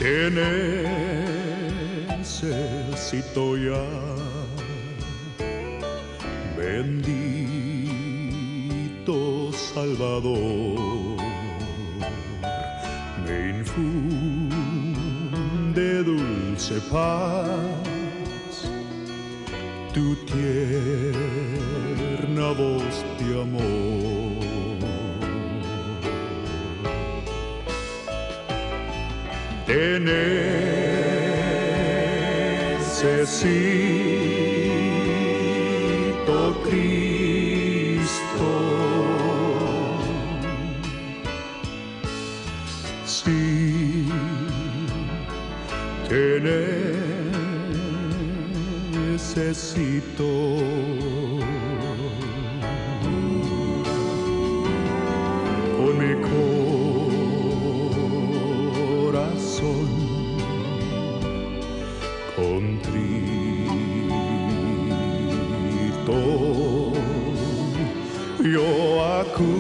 Te necesito ya, bendito Salvador. Me infunde dulce paz tu tierna voz de amor. Te necesito, Cristo. Sí, te necesito. Con mi corazón contrito, yo acudo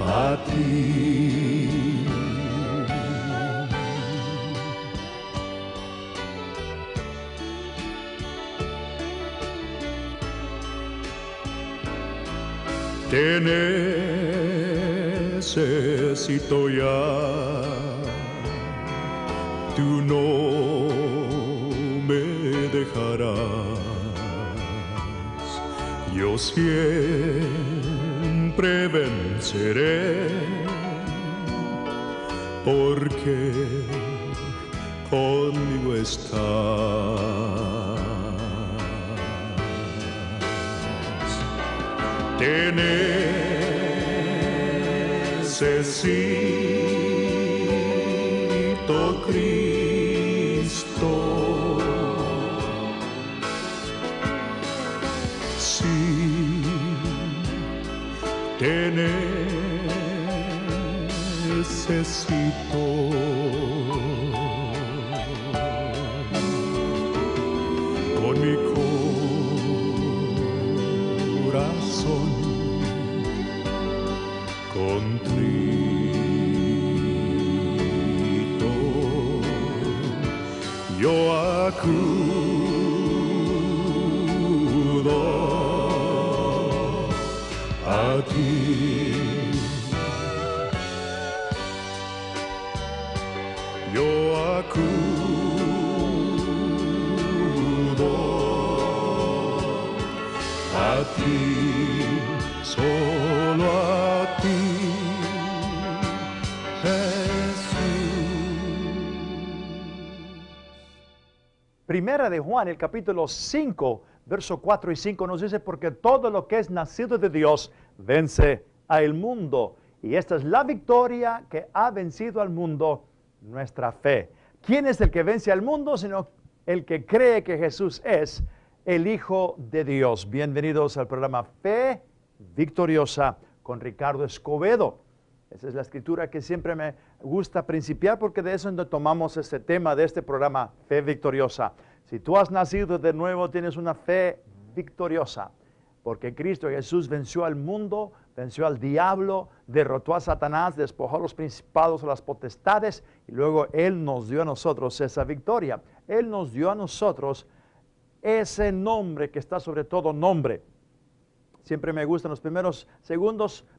a ti. Te necesito ya, tú no me dejarás, yo siempre venceré, porque conmigo estás. Te necesito, Cristo. Sí, te necesito. Con mi corazón contrito, yo acudo a ti. Yo acudo a ti, solo a ti, Jesús. Primera de Juan, el capítulo 5, verso 4 y 5 nos dice, porque todo lo que es nacido de Dios vence al mundo. Y esta es la victoria que ha vencido al mundo, nuestra fe. ¿Quién es el que vence al mundo? Sino el que cree que Jesús es el Hijo de Dios. Bienvenidos al programa Fe Victoriosa con Ricardo Escobedo. Esa es la escritura que siempre me gusta principiar, porque de eso es donde tomamos este tema de este programa, Fe Victoriosa. Si tú has nacido de nuevo, tienes una fe victoriosa, porque Cristo Jesús venció al mundo, venció al diablo, derrotó a Satanás, despojó a los principados, a las potestades, y luego Él nos dio a nosotros esa victoria. Él nos dio a nosotros ese nombre que está sobre todo nombre. Siempre me gusta en los primeros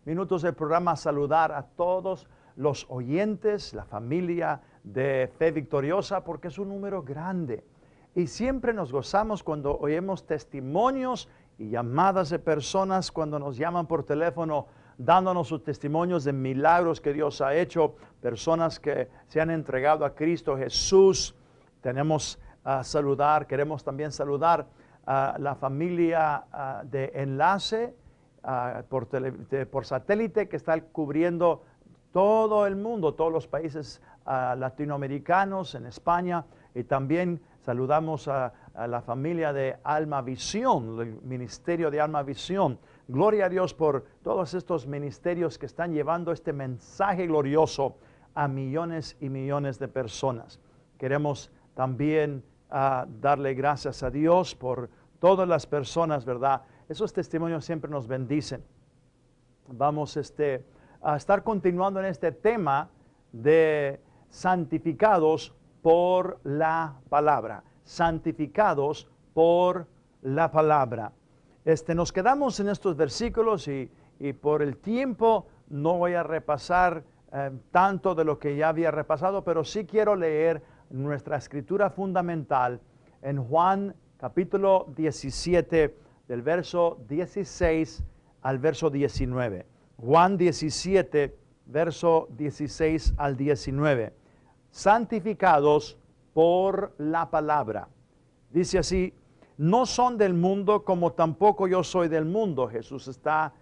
minutos del programa saludar a todos los oyentes, la familia de Fe Victoriosa, porque es un número grande. Y siempre nos gozamos cuando oímos testimonios y llamadas de personas cuando nos llaman por teléfono dándonos sus testimonios de milagros que Dios ha hecho, personas que se han entregado a Cristo Jesús. Queremos también saludar a la familia de Enlace por satélite que está cubriendo todo el mundo, todos los países latinoamericanos, en España, y también saludamos a la familia de Alma Visión, el ministerio de Alma Visión. Gloria a Dios por todos estos ministerios que están llevando este mensaje glorioso a millones y millones de personas. Queremos también darle gracias a Dios por todas las personas, ¿verdad? Esos testimonios siempre nos bendicen. Vamos a estar continuando en este tema de santificados por la palabra. Santificados por la palabra. Nos quedamos en estos versículos y por el tiempo no voy a repasar tanto de lo que ya había repasado, pero sí quiero leer nuestra escritura fundamental en Juan capítulo 17, del verso 16 al verso 19. Juan 17, verso 16 al 19. Santificados por la palabra. Dice así: no son del mundo como tampoco yo soy del mundo. Jesús está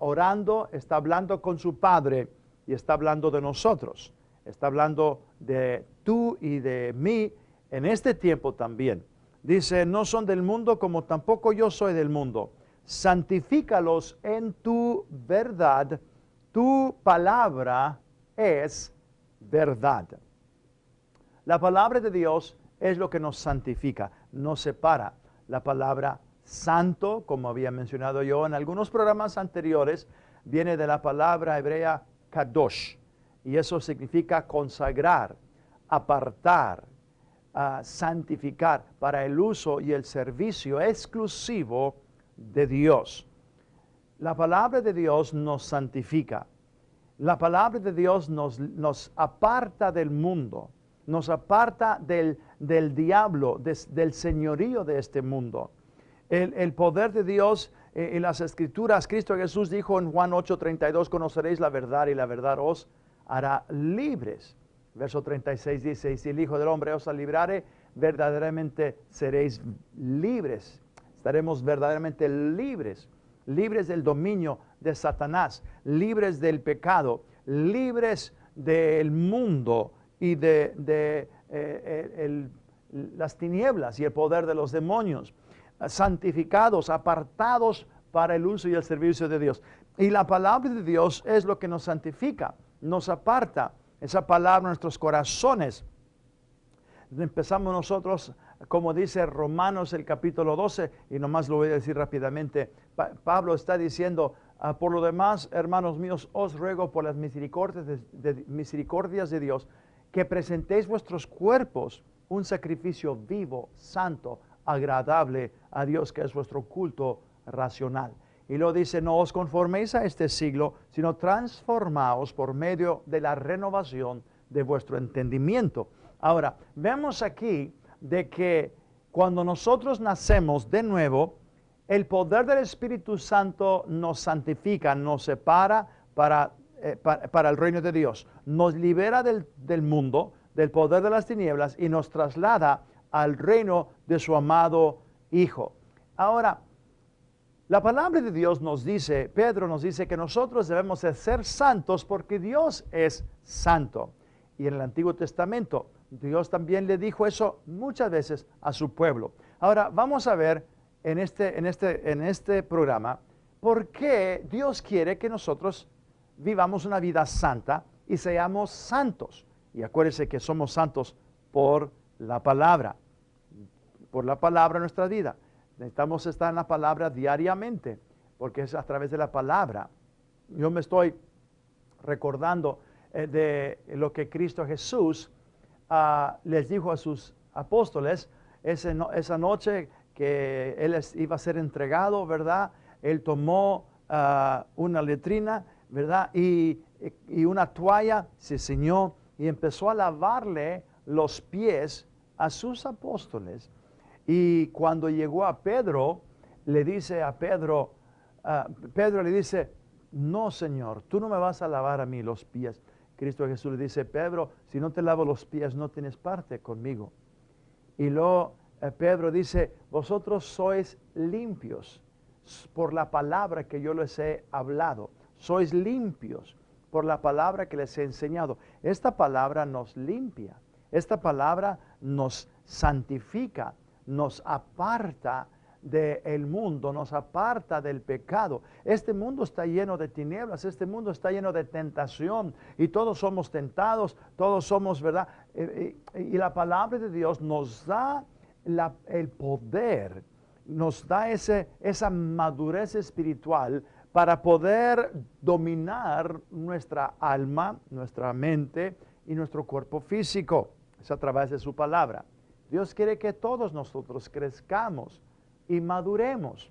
orando, está hablando con su Padre y está hablando de nosotros. Está hablando de tú y de mí en este tiempo también. Dice: no son del mundo como tampoco yo soy del mundo. Santifícalos en tu verdad. Tu palabra es verdad. La palabra de Dios es lo que nos santifica, nos separa. La palabra santo, como había mencionado yo en algunos programas anteriores, viene de la palabra hebrea kadosh, y eso significa consagrar, apartar, santificar para el uso y el servicio exclusivo de Dios. La palabra de Dios nos santifica. La palabra de Dios nos aparta del mundo, nos aparta del diablo, del señorío de este mundo. El poder de Dios en las Escrituras, Cristo Jesús dijo en Juan 8:32, conoceréis la verdad y la verdad os hará libres. Verso 36 dice: y si el Hijo del Hombre os librare, verdaderamente seréis libres. Estaremos verdaderamente libres, libres del dominio de Satanás, libres del pecado, libres del mundo y de las tinieblas y el poder de los demonios, santificados, apartados para el uso y el servicio de Dios. Y la palabra de Dios es lo que nos santifica, nos aparta. Esa palabra en nuestros corazones. Empezamos nosotros, como dice Romanos el capítulo 12, y nomás lo voy a decir rápidamente. Pablo está diciendo: por lo demás, hermanos míos, os ruego por las misericordias de Dios, que presentéis vuestros cuerpos un sacrificio vivo, santo, agradable a Dios, que es vuestro culto racional. Y luego dice: no os conforméis a este siglo, sino transformaos por medio de la renovación de vuestro entendimiento. Ahora, vemos aquí de que cuando nosotros nacemos de nuevo, el poder del Espíritu Santo nos santifica, nos separa para el reino de Dios. Nos libera del mundo, del poder de las tinieblas, y nos traslada al reino de su amado Hijo. Ahora, la palabra de Dios nos dice, Pedro nos dice que nosotros debemos de ser santos porque Dios es santo. Y en el Antiguo Testamento, Dios también le dijo eso muchas veces a su pueblo. Ahora, vamos a ver en este programa por qué Dios quiere que nosotros vivamos una vida santa y seamos santos. Y acuérdense que somos santos por la palabra en nuestra vida. Necesitamos estar en la palabra diariamente, porque es a través de la palabra. Yo me estoy recordando de lo que Cristo Jesús les dijo a sus apóstoles esa noche que Él iba a ser entregado, ¿verdad? Él tomó una letrina, ¿verdad? Y una toalla, se ciñó y empezó a lavarle los pies a sus apóstoles. Y cuando llegó a Pedro, le dice a Pedro, Pedro le dice: no, Señor, tú no me vas a lavar a mí los pies. Cristo Jesús le dice: Pedro, si no te lavo los pies, no tienes parte conmigo. Y luego Pedro dice: vosotros sois limpios por la palabra que yo les he hablado. Sois limpios por la palabra que les he enseñado. Esta palabra nos limpia. Esta palabra nos santifica, nos aparta del mundo, nos aparta del pecado. Este mundo está lleno de tinieblas, este mundo está lleno de tentación y todos somos tentados, todos somos, ¿verdad? Y la palabra de Dios nos da el poder, nos da esa madurez espiritual para poder dominar nuestra alma, nuestra mente y nuestro cuerpo físico. Es a través de su palabra. Dios quiere que todos nosotros crezcamos y maduremos.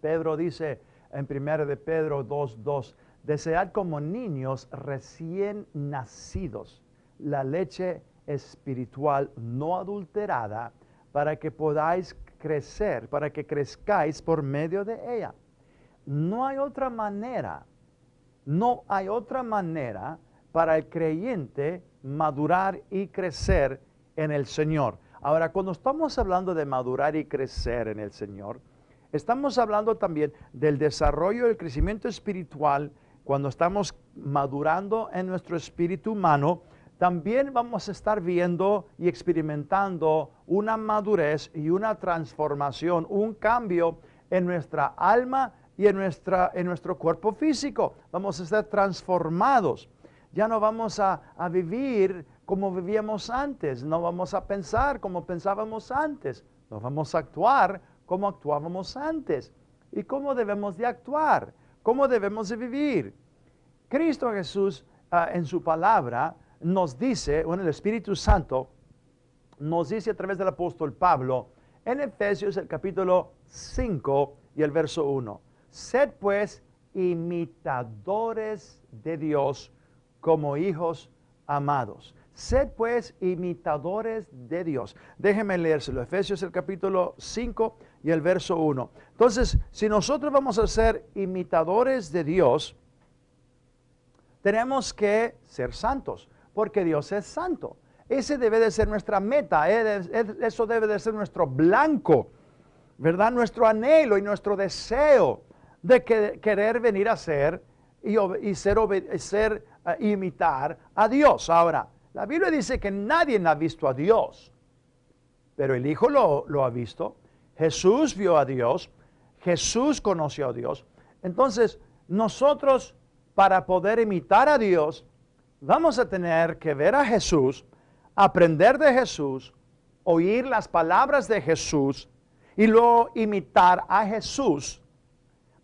Pedro dice en 1 de Pedro 2:2, desead como niños recién nacidos la leche espiritual no adulterada, para que podáis crecer, para que crezcáis por medio de ella. No hay otra manera para el creyente madurar y crecer en el Señor. Ahora, cuando estamos hablando de madurar y crecer en el Señor, estamos hablando también del desarrollo y el crecimiento espiritual. Cuando estamos madurando en nuestro espíritu humano, también vamos a estar viendo y experimentando una madurez y una transformación, un cambio en nuestra alma y en nuestro cuerpo físico. Vamos a estar transformados. Ya no vamos a vivir como vivíamos antes, no vamos a pensar como pensábamos antes, no vamos a actuar como actuábamos antes. ¿Y cómo debemos de actuar? ¿Cómo debemos de vivir? Cristo Jesús en su palabra nos dice, el Espíritu Santo nos dice a través del apóstol Pablo, en Efesios el capítulo 5 y el verso 1, sed pues imitadores de Dios como hijos amados. Sed pues imitadores de Dios. Déjenme leérselo. Efesios el capítulo 5 y el verso 1. Entonces, si nosotros vamos a ser imitadores de Dios, tenemos que ser santos, porque Dios es santo. Ese debe de ser nuestra meta, eso debe de ser nuestro blanco, ¿verdad? Nuestro anhelo y nuestro deseo de querer venir a ser y imitar a Dios. Ahora, la Biblia dice que nadie ha visto a Dios, pero el Hijo lo ha visto. Jesús vio a Dios, Jesús conoció a Dios. Entonces, nosotros, para poder imitar a Dios, vamos a tener que ver a Jesús, aprender de Jesús, oír las palabras de Jesús y luego imitar a Jesús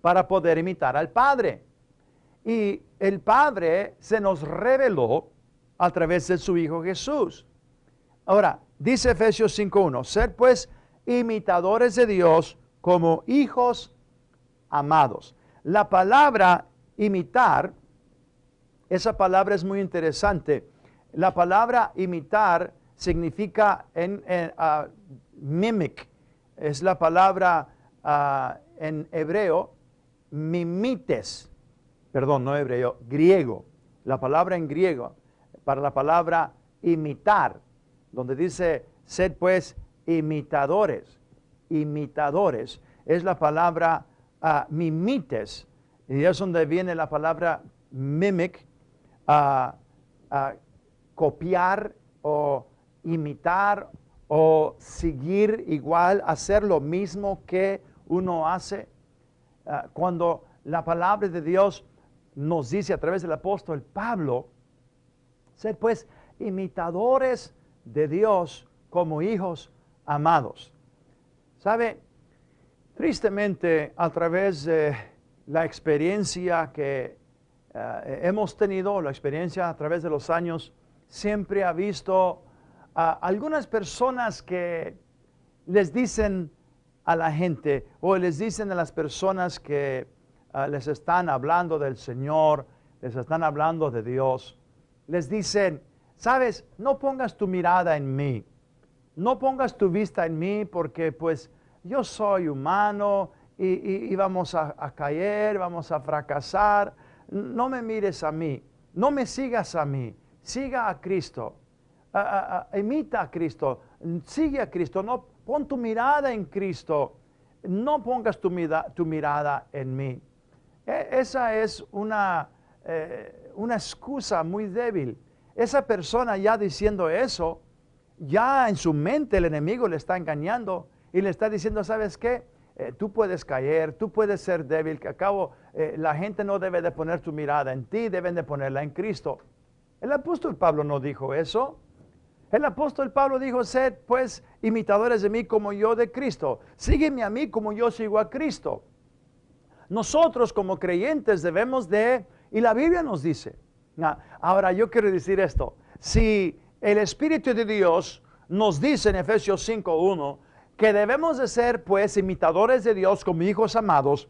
para poder imitar al Padre. Y el Padre se nos reveló a través de su Hijo Jesús. Ahora, dice Efesios 5:1, sed pues imitadores de Dios como hijos amados. La palabra imitar, esa palabra es muy interesante. La palabra imitar significa mimic. Es la palabra en hebreo, mimites. Perdón, no hebreo, griego. La palabra en griego, para la palabra imitar, donde dice, sed pues imitadores. Imitadores, es la palabra mimites. Y es donde viene la palabra mimic, copiar o imitar o seguir igual, hacer lo mismo que uno hace. Cuando la palabra de Dios nos dice a través del apóstol Pablo, sed pues imitadores de Dios como hijos amados. ¿Sabe? Tristemente, a través de la experiencia que hemos tenido, la experiencia a través de los años, siempre ha visto algunas personas que les dicen a la gente o les dicen a las personas que les están hablando del Señor, les están hablando de Dios, les dicen, sabes, no pongas tu mirada en mí, no pongas tu vista en mí porque pues yo soy humano y vamos a caer, vamos a fracasar, no me mires a mí, no me sigas a mí, siga a Cristo, imita a Cristo, sigue a Cristo, no, pon tu mirada en Cristo, no pongas tu mirada en mí. Esa es una excusa muy débil. Esa persona ya diciendo eso, ya en su mente el enemigo le está engañando y le está diciendo, ¿sabes qué? Tú puedes caer, tú puedes ser débil, que acabo la gente no debe de poner tu mirada en ti, deben de ponerla en Cristo. El apóstol Pablo no dijo eso. El apóstol Pablo dijo, sed pues imitadores de mí como yo de Cristo. Sígueme a mí como yo sigo a Cristo. nosotros como creyentes debemos de, y la Biblia nos dice. Ahora yo quiero decir esto, si el Espíritu de Dios nos dice en Efesios 5:1 que debemos de ser pues imitadores de Dios como hijos amados,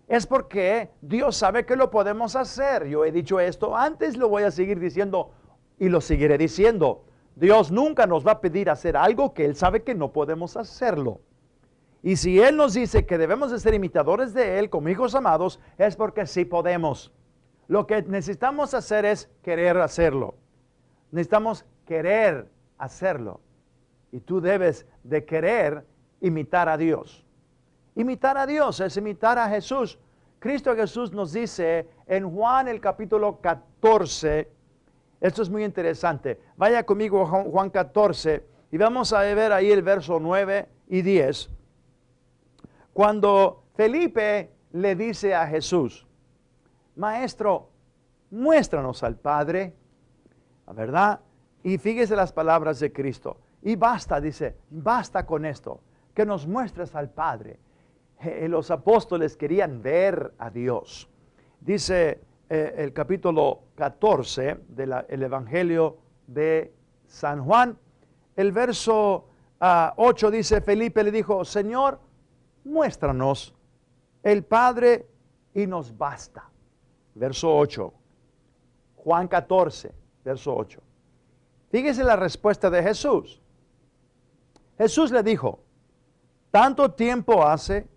es porque Dios sabe que lo podemos hacer. Yo he dicho esto antes, lo voy a seguir diciendo y lo seguiré diciendo. Dios nunca nos va a pedir hacer algo que Él sabe que no podemos hacerlo. Y si Él nos dice que debemos de ser imitadores de Él como hijos amados, es porque sí podemos. Lo que necesitamos hacer es querer hacerlo. Necesitamos querer hacerlo. Y tú debes de querer imitar a Dios. Imitar a Dios es imitar a Jesús. Cristo Jesús nos dice en Juan el capítulo 14, esto es muy interesante. Vaya conmigo a Juan 14 y vamos a ver ahí el verso 9 y 10. Cuando Felipe le dice a Jesús, Maestro, muéstranos al Padre, ¿verdad? Y fíjese las palabras de Cristo. Y basta, dice, basta con esto, que nos muestres al Padre. Los apóstoles querían ver a Dios. Dice el capítulo 14 del Evangelio de San Juan, el verso 8 dice, Felipe le dijo, Señor, muéstranos el Padre y nos basta. Verso 8, Juan 14, verso 8. Fíjese la respuesta de Jesús. Jesús le dijo, tanto tiempo hace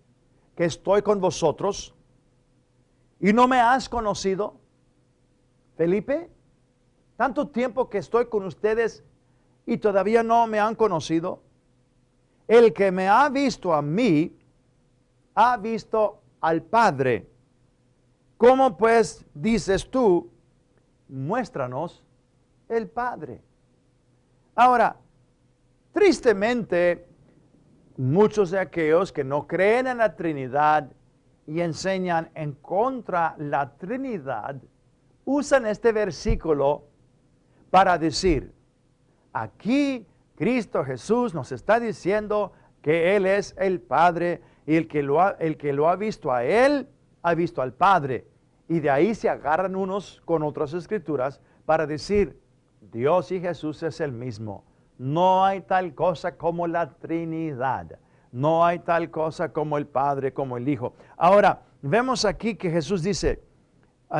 que estoy con vosotros y no me has conocido, Felipe, tanto tiempo que estoy con ustedes y todavía no me han conocido. El que me ha visto a mí, ha visto al Padre. ¿Cómo pues dices tú, muéstranos el Padre? Ahora, tristemente, muchos de aquellos que no creen en la Trinidad y enseñan en contra la Trinidad, usan este versículo para decir, aquí Cristo Jesús nos está diciendo que Él es el Padre y el que lo ha visto a Él, ha visto al Padre. Y de ahí se agarran unos con otras escrituras para decir, Dios y Jesús es el mismo. No hay tal cosa como la Trinidad. No hay tal cosa como el Padre, como el Hijo. Ahora, vemos aquí que Jesús dice,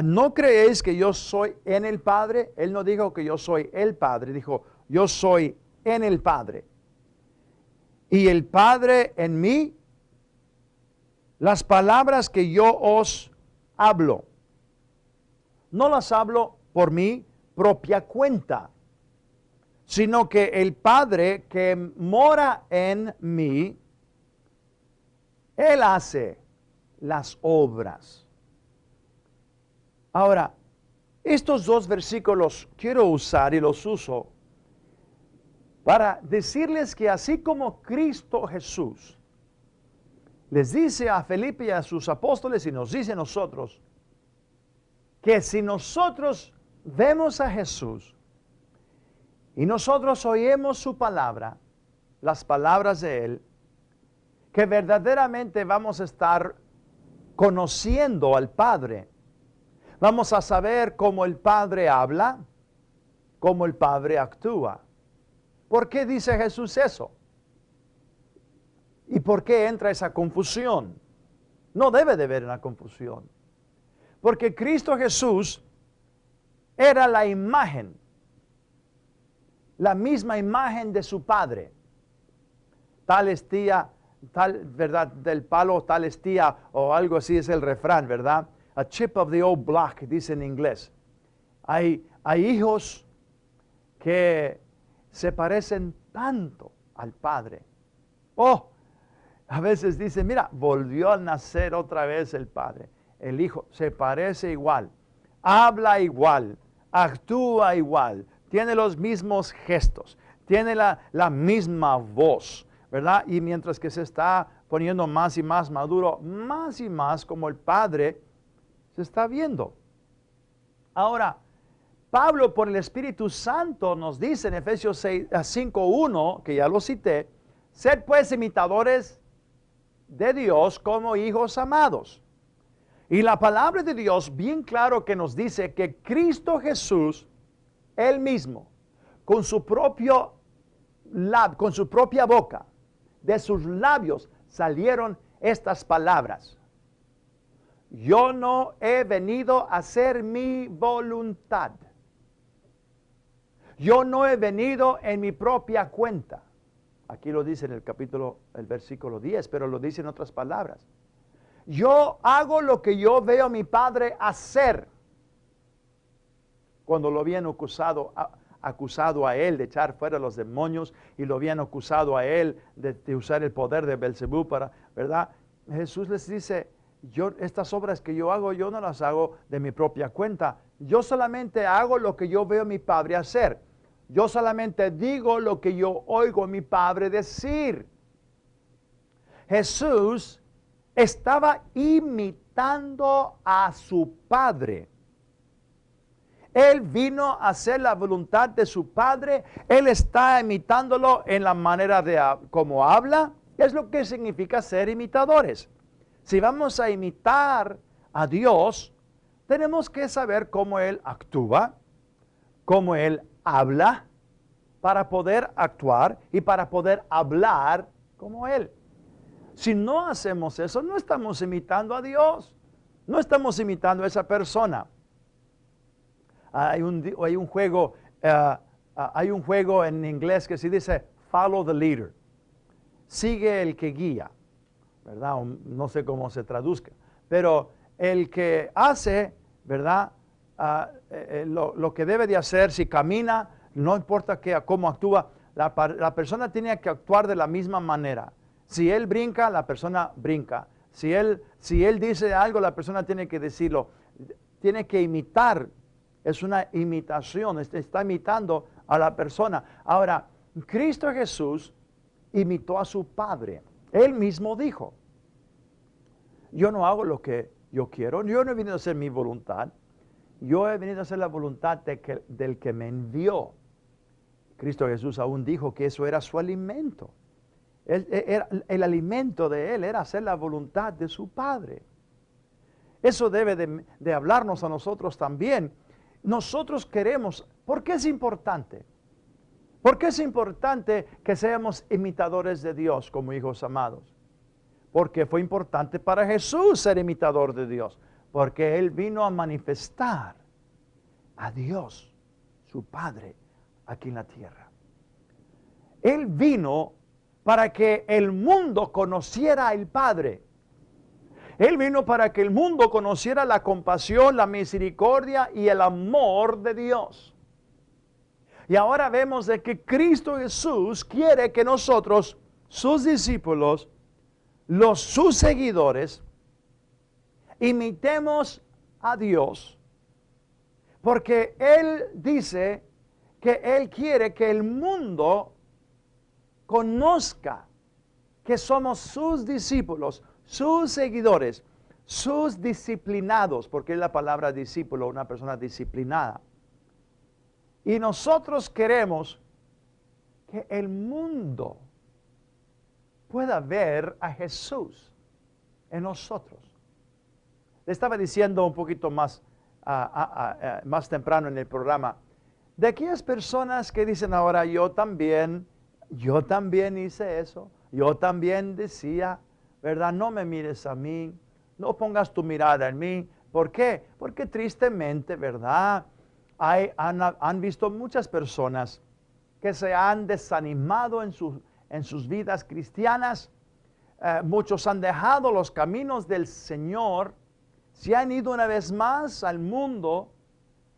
¿no creéis que yo soy en el Padre? Él no dijo que yo soy el Padre, dijo, yo soy en el Padre. Y el Padre en mí, las palabras que yo os hablo, no las hablo por mi propia cuenta, sino que el Padre que mora en mí, Él hace las obras. Ahora, estos dos versículos quiero usar y los uso para decirles que así como Cristo Jesús les dice a Felipe y a sus apóstoles y nos dice a nosotros, que si nosotros vemos a Jesús y nosotros oímos su palabra, las palabras de Él, que verdaderamente vamos a estar conociendo al Padre. Vamos a saber cómo el Padre habla, cómo el Padre actúa. ¿Por qué dice Jesús eso? ¿Y por qué entra esa confusión? No debe de haber una confusión. Porque Cristo Jesús era la imagen, la misma imagen de su Padre. Tal estía, tal, ¿verdad? Del palo, tal estía, o algo así es el refrán, ¿verdad? A chip of the old block, dice en inglés. Hay hijos que se parecen tanto al Padre. A veces dicen, mira, volvió a nacer otra vez el Padre. El Hijo se parece igual, habla igual, actúa igual, tiene los mismos gestos, tiene la misma voz, ¿verdad? Y mientras que se está poniendo más y más maduro, más y más como el Padre se está viendo. Ahora, Pablo por el Espíritu Santo nos dice en Efesios 5:1, que ya lo cité, sed pues imitadores de Dios como hijos amados. Y la palabra de Dios bien claro que nos dice que Cristo Jesús, Él mismo, con su propia boca, de sus labios salieron estas palabras. Yo no he venido a hacer mi voluntad. Yo no he venido en mi propia cuenta. Aquí lo dice en el versículo 10, pero lo dice en otras palabras. Yo hago lo que yo veo a mi Padre hacer. Cuando lo habían acusado a él de echar fuera los demonios y lo habían acusado a él de usar el poder de Belzebú para, ¿verdad? Jesús les dice, estas obras que yo hago, yo no las hago de mi propia cuenta. Yo solamente hago lo que yo veo a mi Padre hacer. Yo solamente digo lo que yo oigo a mi Padre decir. Jesús estaba imitando a su Padre. Él vino a hacer la voluntad de su Padre. Él está imitándolo en la manera de cómo habla. Es lo que significa ser imitadores. Si vamos a imitar a Dios, tenemos que saber cómo Él actúa, cómo Él habla, para poder actuar y para poder hablar como Él. Si no hacemos eso, no estamos imitando a Dios. No estamos imitando a esa persona. Hay un juego en inglés que se dice follow the leader. Sigue el que guía, ¿verdad? No sé cómo se traduzca. Pero el que hace, ¿verdad? Lo que debe de hacer, si camina, no importa cómo actúa, la persona tiene que actuar de la misma manera. Si él brinca, la persona brinca. Si él dice algo, la persona tiene que decirlo. Tiene que imitar. Es una imitación, está imitando a la persona. Ahora, Cristo Jesús imitó a su Padre. Él mismo dijo, yo no hago lo que yo quiero, yo no he venido a hacer mi voluntad, yo he venido a hacer la voluntad del que me envió. Cristo Jesús aún dijo que eso era su alimento. El alimento de Él era hacer la voluntad de su Padre. Eso debe de hablarnos a nosotros también. Nosotros queremos, ¿por qué es importante? ¿Por qué es importante que seamos imitadores de Dios como hijos amados? Porque fue importante para Jesús ser imitador de Dios, porque Él vino a manifestar a Dios, su Padre, aquí en la tierra. Él vino para que el mundo conociera al Padre. Él vino para que el mundo conociera la compasión, la misericordia y el amor de Dios. Y ahora vemos de que Cristo Jesús quiere que nosotros, sus discípulos, sus seguidores, imitemos a Dios. Porque Él dice que Él quiere que el mundo conozca que somos sus discípulos, sus seguidores, sus disciplinados, porque es la palabra discípulo, una persona disciplinada. Y nosotros queremos que el mundo pueda ver a Jesús en nosotros. Le estaba diciendo un poquito más temprano en el programa, de aquellas personas que dicen ahora, yo también hice eso, yo también decía, ¿verdad? No me mires a mí, no pongas tu mirada en mí. ¿Por qué? Porque tristemente, ¿verdad? Han visto muchas personas que se han desanimado en sus vidas cristianas. Muchos han dejado los caminos del Señor, se han ido una vez más al mundo,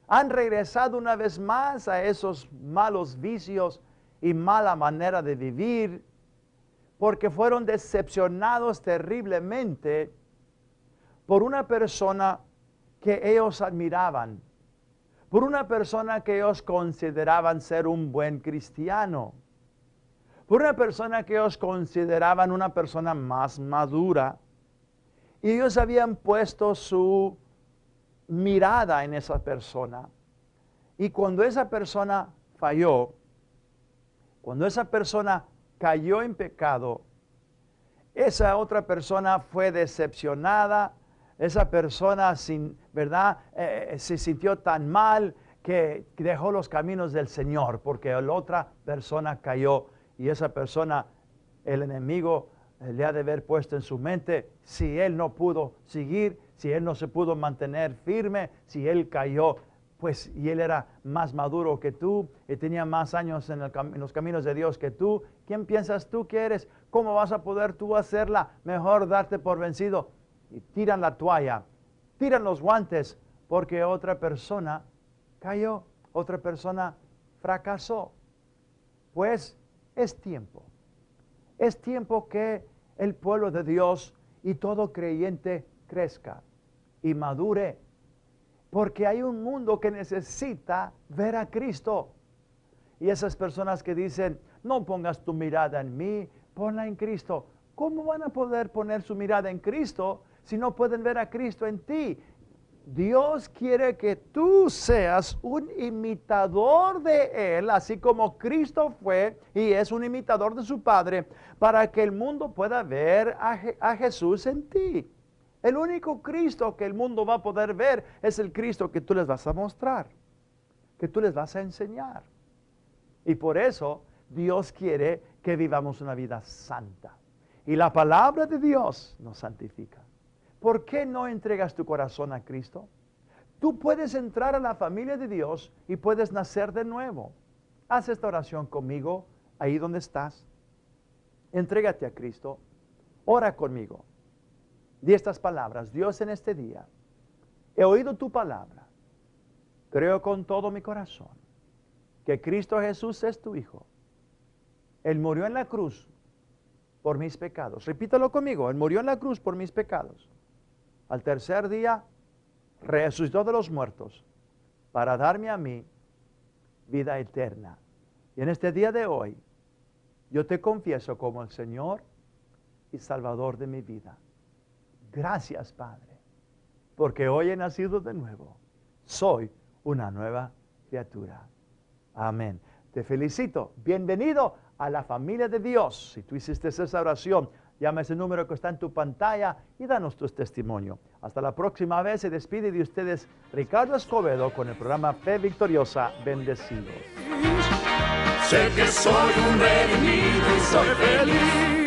han regresado una vez más a esos malos vicios y mala manera de vivir, porque fueron decepcionados terriblemente por una persona que ellos admiraban, por una persona que ellos consideraban ser un buen cristiano, por una persona que ellos consideraban una persona más madura. Y ellos habían puesto su mirada en esa persona. Y cuando esa persona falló, cuando esa persona cayó en pecado, esa otra persona fue decepcionada, esa persona ¿verdad? Se sintió tan mal que dejó los caminos del Señor porque la otra persona cayó y esa persona, el enemigo, le ha de haber puesto en su mente, si él no pudo seguir, si él no se pudo mantener firme, si él cayó, pues, y él era más maduro que tú, y tenía más años en los caminos de Dios que tú, ¿quién piensas tú que eres? ¿Cómo vas a poder tú hacerla? Mejor darte por vencido. Y tiran la toalla, tiran los guantes, porque otra persona cayó, otra persona fracasó. Pues es tiempo que el pueblo de Dios y todo creyente crezca y madure, porque hay un mundo que necesita ver a Cristo. Y esas personas que dicen, no pongas tu mirada en mí, ponla en Cristo. ¿Cómo van a poder poner su mirada en Cristo si no pueden ver a Cristo en ti? Dios quiere que tú seas un imitador de Él, así como Cristo fue y es un imitador de su Padre, para que el mundo pueda ver a Jesús en ti. El único Cristo que el mundo va a poder ver es el Cristo que tú les vas a mostrar, que tú les vas a enseñar. Y por eso Dios quiere que vivamos una vida santa. Y la palabra de Dios nos santifica. ¿Por qué no entregas tu corazón a Cristo? Tú puedes entrar a la familia de Dios y puedes nacer de nuevo. Haz esta oración conmigo, ahí donde estás. Entrégate a Cristo. Ora conmigo. Di estas palabras. Dios, en este día he oído tu palabra. Creo con todo mi corazón que Cristo Jesús es tu Hijo. Él murió en la cruz por mis pecados. Repítalo conmigo. Él murió en la cruz por mis pecados. Al tercer día resucitó de los muertos para darme a mí vida eterna. Y en este día de hoy yo te confieso como el Señor y Salvador de mi vida. Gracias, Padre, porque hoy he nacido de nuevo. Soy una nueva criatura. Amén. Te felicito. Bienvenido a la familia de Dios. Si tú hiciste esa oración, llama ese número que está en tu pantalla y danos tu testimonio. Hasta la próxima vez. Se despide de ustedes Ricardo Escobedo con el programa Fe Victoriosa. Bendecidos. Sé que soy un redimido y soy feliz.